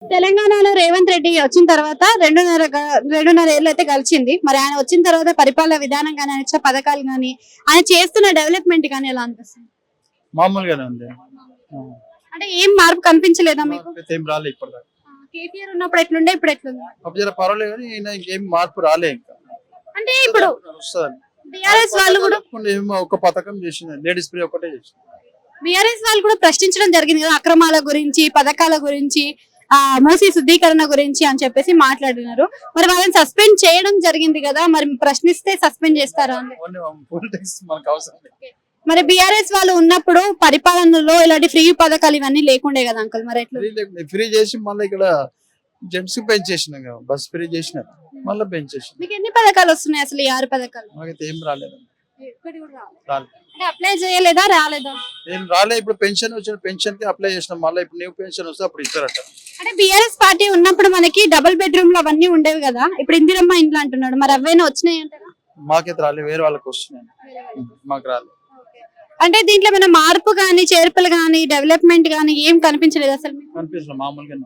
తెలంగాణలో రేవంత్ రెడ్డి వచ్చిన తర్వాత రెండున్నర ఏళ్ళు అయితే గడిచింది. మరి ఆయన వచ్చిన తర్వాత పరిపాలన విధానం కానీ, ఆయన ఇచ్చే పథకాలు కానీ, ఆయన చేస్తున్న డెవలప్మెంట్ కానీ ఎలా అనిపిస్తుంది? మామూలుగానే ఉంది. అంటే ఏం మార్పు కనిపించలేదా మీకు? మార్పు ఏం రాలే ఇప్పటిదాకా. కేసీఆర్ ఉన్నప్పుడు ఎట్లుండే, ఇప్పుడు ఎట్లుంది? అప్పుడు జర పర్వాలేదు కానీ ఈయన ఇంకేం మార్పు రాలే ఇంకా. అంటే ఇప్పుడు వస్తుంది. బీఆర్ఎస్ వాళ్ళు కూడా ఏమో ఒక పథకం చేసింది, లేడీస్ ఫ్రీ ఒకటే చేసింది. బీఆర్ఎస్ వాళ్ళు కూడా ప్రశ్నించడం జరిగింది కదా, అక్రమాల గురించి, పథకాల గురించి, మూసీ శుద్ధీకరణ గురించి అని చెప్పేసి మాట్లాడినారు. మరి వాళ్ళని సస్పెండ్ చేయడం జరిగింది కదా, మరి ప్రశ్నిస్తే సస్పెండ్ చేస్తారా అని? పొలిటిక్స్ మనకు అవసరం లేదు. మరి బీఆర్ఎస్ వాళ్ళు ఉన్నప్పుడు పరిపాలనలో ఇలాంటి ఫ్రీ పథకాలు ఇవన్నీ లేకుండే కదా అంకుల్, మరి ఎట్లా? ఫ్రీ చేసి మళ్ళీ ఇక్కడ జెంట్స్ కి పెంచేసినాం కదా, బస్ ఫ్రీ చేసినారు మళ్ళీ పెంచేసి. మీకు ఎన్ని పథకాలు వస్తున్నాయి అసలు? ఈ 6 పథకాలు మనకైతే ఏం రాలేదు. రాలేదు. అంటే అప్లై చేయలేదా, రాలేదా? ఏం రాలే. ఇప్పుడు పెన్షన్ వచ్చిన పెన్షన్ కి అప్లై చేసినాం, మళ్ళీ ఇప్పుడు న్యూ పెన్షన్ వస్తే అప్పుడు ఇస్తారట. అంటే బీఆర్ఎస్ పార్టీ ఉన్నప్పుడు మనకి డబుల్ బెడ్రూమ్ లో అవన్నీ ఉండేవి కదా, ఇప్పుడు ఇందిరమ్మ ఇంట్లో అంటున్నాడు, మరి అవైనా వచ్చినాయి అంటారా? మాకైతే రాలే, వేరే వాళ్ళకి వస్తున్నాయి, మాకు రాలేదు. అంటే దీంట్లో ఏమైనా మార్పు కానీ, చేర్పులు కానీ, డెవలప్మెంట్ కానీ ఏం కనిపించలేదు అసలు మీకు? కనిపిస్తుంది మామూలుగా.